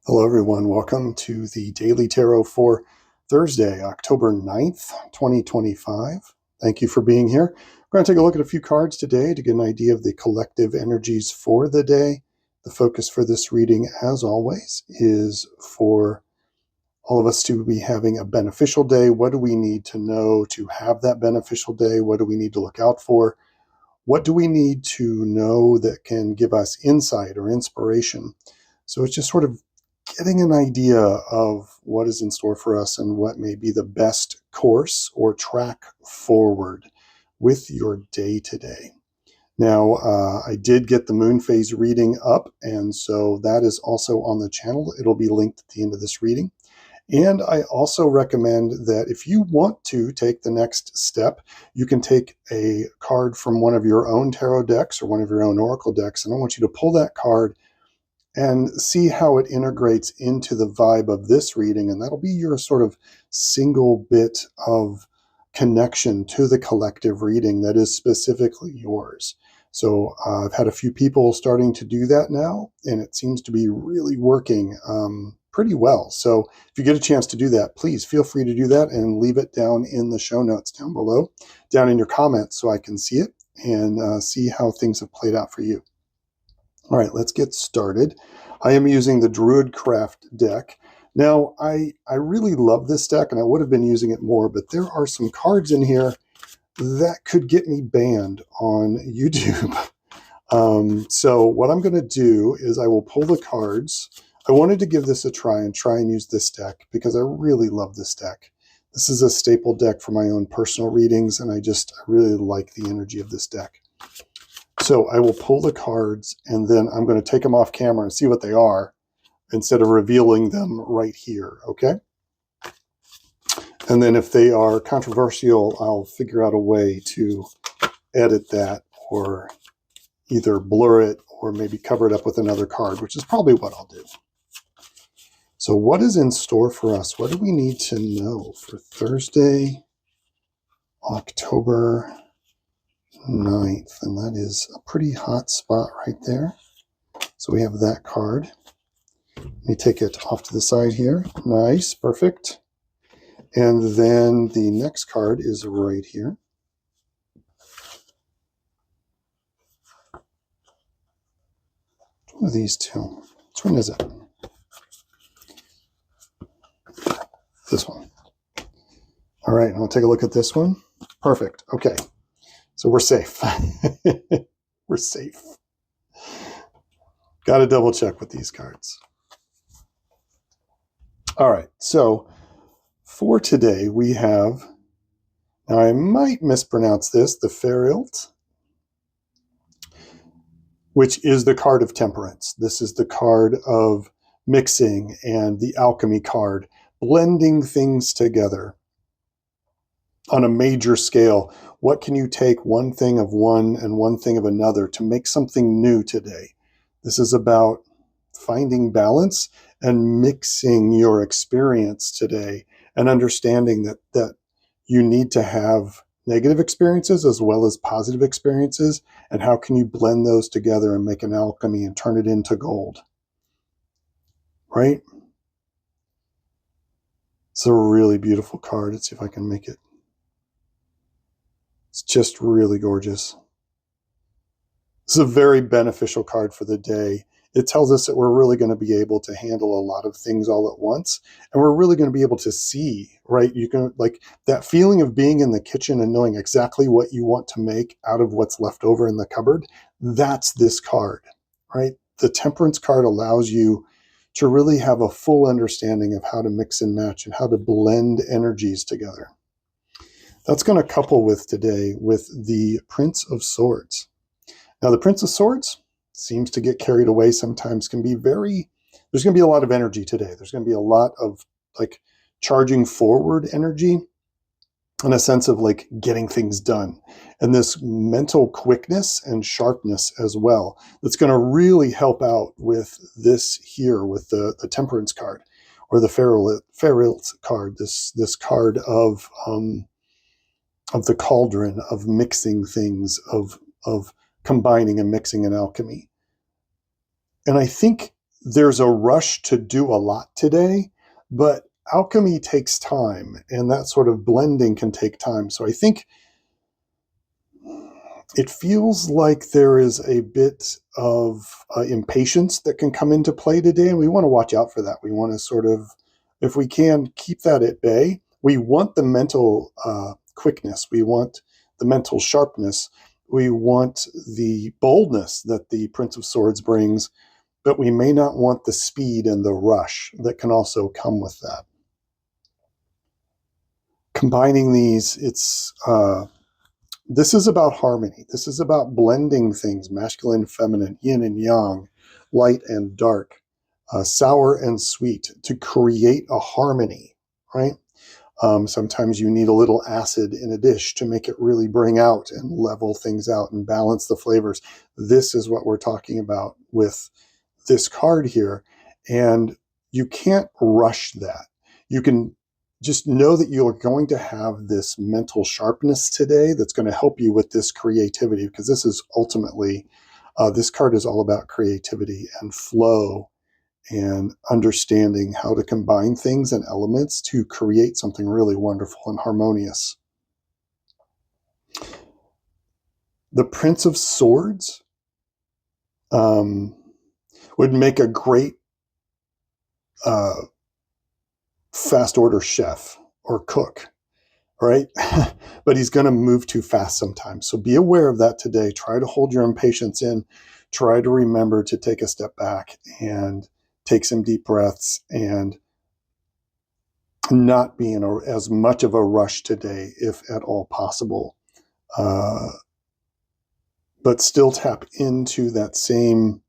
Hello, everyone. Welcome to the Daily Tarot for Thursday, October 9th, 2025. Thank you for being here. We're going to take a look at a few cards today to get an idea of the collective energies for the day. The focus for this reading, as always, is for all of us to be having a beneficial day. What do we need to know to have that beneficial day? What do we need to look out for? What do we need to know that can give us insight or inspiration? So it's just sort of getting an idea of what is in store for us and what may be the best course or track forward with your day today. Now, I did get the moon phase reading up, and so that is also on the channel. It'll be linked at the end of this reading. And I also recommend that if you want to take the next step, you can take a card from one of your own tarot decks or one of your own oracle decks, and I want you to pull that card and see how it integrates into the vibe of this reading. And that'll be your sort of single bit of connection to the collective reading that is specifically yours. So I've had a few people starting to do that now, and it seems to be really working pretty well. So if you get a chance to do that, please feel free to do that and leave it down in the show notes down below, down in your comments, so I can see it and see how things have played out for you. All right, let's get started. I am using the Druidcraft deck. Now, I really love this deck, and I would have been using it more, but there are some cards in here that could get me banned on YouTube. So what I'm going to do is I will pull the cards. I wanted to give this a try and use this deck because I really love this deck. This is a staple deck for my own personal readings, and I really like the energy of this deck. So I will pull the cards, and then I'm going to take them off camera and see what they are instead of revealing them right here, okay? And then if they are controversial, I'll figure out a way to edit that or either blur it or maybe cover it up with another card, which is probably what I'll do. So what is in store for us? What do we need to know for Thursday, October 9th? And that is a pretty hot spot right there. So we have that card. Let me take it off to the side here. Nice, perfect. And then the next card is right here. One of these two. Which one is it? This one. All right, I'll take a look at this one. Perfect. Okay. So we're safe. We're safe. Got to double check with these cards. All right. So for today, we have, now I might mispronounce this, the Ferilt, which is the card of temperance. This is the card of mixing and the alchemy card, blending things together on a major scale. What can you take one thing of one and one thing of another to make something new today? This is about finding balance and mixing your experience today and understanding that you need to have negative experiences as well as positive experiences, and how can you blend those together and make an alchemy and turn it into gold, right? It's a really beautiful card. Let's see if I can make it. It's just really gorgeous. This is a very beneficial card for the day. It tells us that we're really going to be able to handle a lot of things all at once. And we're really going to be able to see, right? You can, like, that feeling of being in the kitchen and knowing exactly what you want to make out of what's left over in the cupboard. That's this card, right? The Temperance card allows you to really have a full understanding of how to mix and match and how to blend energies together. That's going to couple with today with the Prince of Swords. Now, the Prince of Swords seems to get carried away sometimes, can be there's going to be a lot of energy today. There's going to be a lot of like charging forward energy in a sense of like getting things done. And this mental quickness and sharpness as well. That's going to really help out with this here, with the Temperance card or the Ferilt card, this card of the cauldron, of mixing things, of combining and mixing an alchemy. And I think there's a rush to do a lot today, but alchemy takes time, and that sort of blending can take time. So I think it feels like there is a bit of impatience that can come into play today, and we want to watch out for that. We want to sort of, if we can, keep that at bay. We want the mental quickness. We want the mental sharpness. We want the boldness that the Prince of Swords brings, but we may not want the speed and the rush that can also come with that. Combining these, this is about harmony. This is about blending things, masculine, feminine, yin and yang, light and dark, sour and sweet, to create a harmony, right? Sometimes you need a little acid in a dish to make it really bring out and level things out and balance the flavors. This is what we're talking about with this card here. And you can't rush that. You can just know that you're going to have this mental sharpness today that's going to help you with this creativity, because this is ultimately, this card is all about creativity and flow and understanding how to combine things and elements to create something really wonderful and harmonious. The Prince of Swords would make a great fast order chef or cook, right? But he's going to move too fast sometimes. So be aware of that today. Try to hold your impatience in. Try to remember to take a step back and take some deep breaths and not be in as much of a rush today, if at all possible. But still tap into that same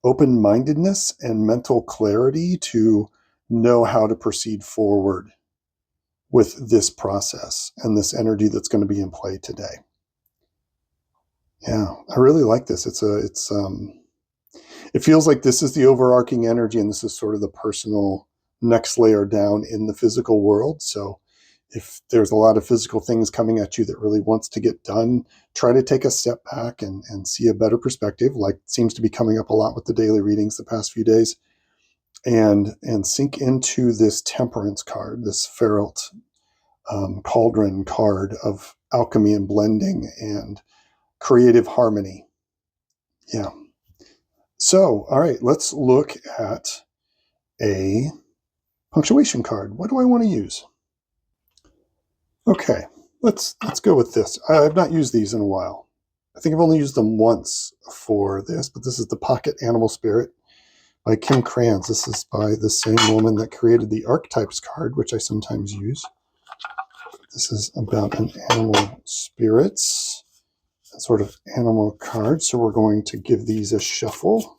open-mindedness and mental clarity to know how to proceed forward with this process and this energy that's going to be in play today. Yeah, I really like this. It feels like this is the overarching energy, and this is sort of the personal next layer down in the physical world. So if there's a lot of physical things coming at you that really wants to get done, try to take a step back and see a better perspective, like seems to be coming up a lot with the daily readings the past few days, and sink into this temperance card, this Feralt cauldron card of alchemy and blending and creative harmony. Yeah. So, all right, let's look at a punctuation card. What do I want to use? Okay, let's go with this. I've not used these in a while. I think I've only used them once for this, but this is the Pocket Animal Spirit by Kim Krans. This is by the same woman that created the Archetypes card, which I sometimes use. This is about an animal spirits, a sort of animal card. So we're going to give these a shuffle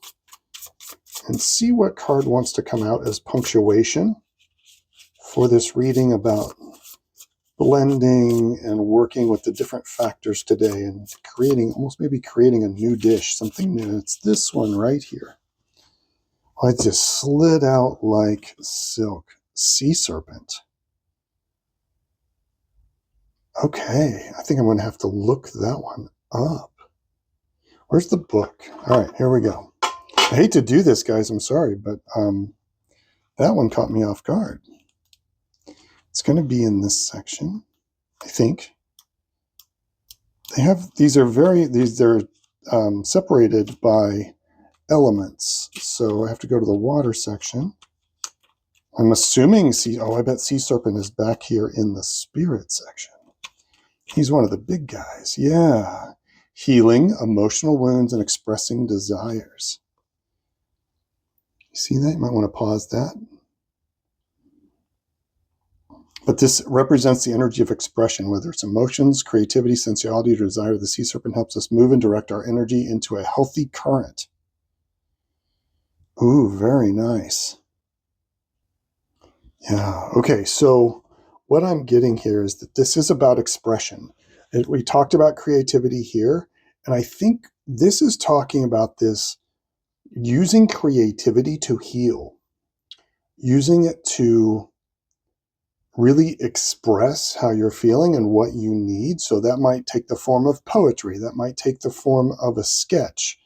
and see what card wants to come out as punctuation for this reading about blending and working with the different factors today and creating, almost maybe creating a new dish, something new. It's this one right here. Oh, it just slid out like silk. Sea serpent. Okay, I think I'm going to have to look that one up. Where's the book? All right, here we go. I hate to do this, guys. I'm sorry, but that one caught me off guard. It's going to be in this section, I think. They're separated by elements. So I have to go to the water section. I'm assuming I bet Sea Serpent is back here in the spirit section. He's one of the big guys. Yeah. Healing emotional wounds and expressing desires. You see that? You might want to pause that. But this represents the energy of expression, whether it's emotions, creativity, sensuality, or desire. The Sea Serpent helps us move and direct our energy into a healthy current. Ooh, very nice. Yeah, okay, so what I'm getting here is that this is about expression. We talked about creativity here, and I think this is talking about this using creativity to heal, using it to really express how you're feeling and what you need. So that might take the form of poetry. That might take the form of a sketch.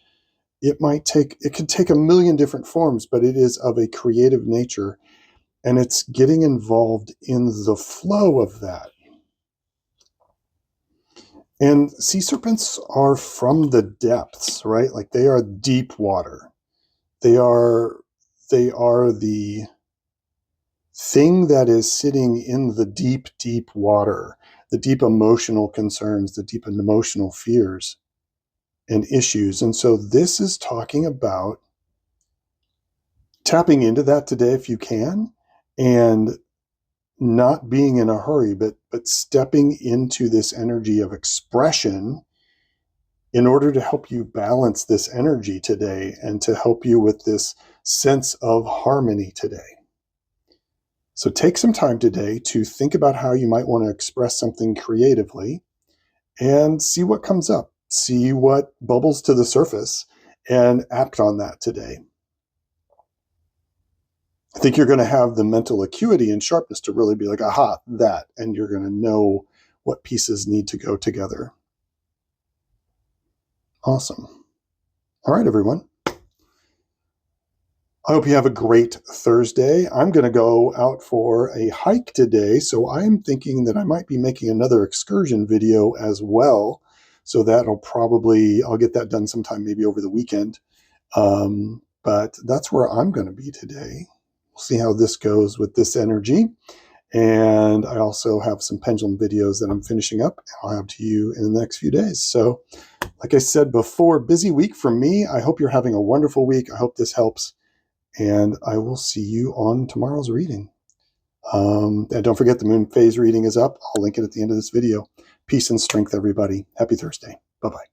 it could take a million different forms, but it is of a creative nature, and it's getting involved in the flow of that. And sea serpents are from the depths, right? Like they are deep water. They are the thing that is sitting in the deep, deep water, the deep emotional concerns, the deep emotional fears and issues. And so this is talking about tapping into that today if you can, and not being in a hurry, but stepping into this energy of expression in order to help you balance this energy today and to help you with this sense of harmony today. So take some time today to think about how you might want to express something creatively and see what comes up, see what bubbles to the surface, and act on that today. I think you're going to have the mental acuity and sharpness to really be like, aha, that, and you're going to know what pieces need to go together. Awesome. All right, everyone. I hope you have a great Thursday. I'm going to go out for a hike today, so I'm thinking that I might be making another excursion video as well. So I'll get that done sometime maybe over the weekend. But that's where I'm going to be today. We'll see how this goes with this energy. And I also have some pendulum videos that I'm finishing up. I'll have to you in the next few days. So like I said before, busy week for me. I hope you're having a wonderful week. I hope this helps. And I will see you on tomorrow's reading. And don't forget the moon phase reading is up. I'll link it at the end of this video. Peace and strength, everybody. Happy Thursday. Bye-bye.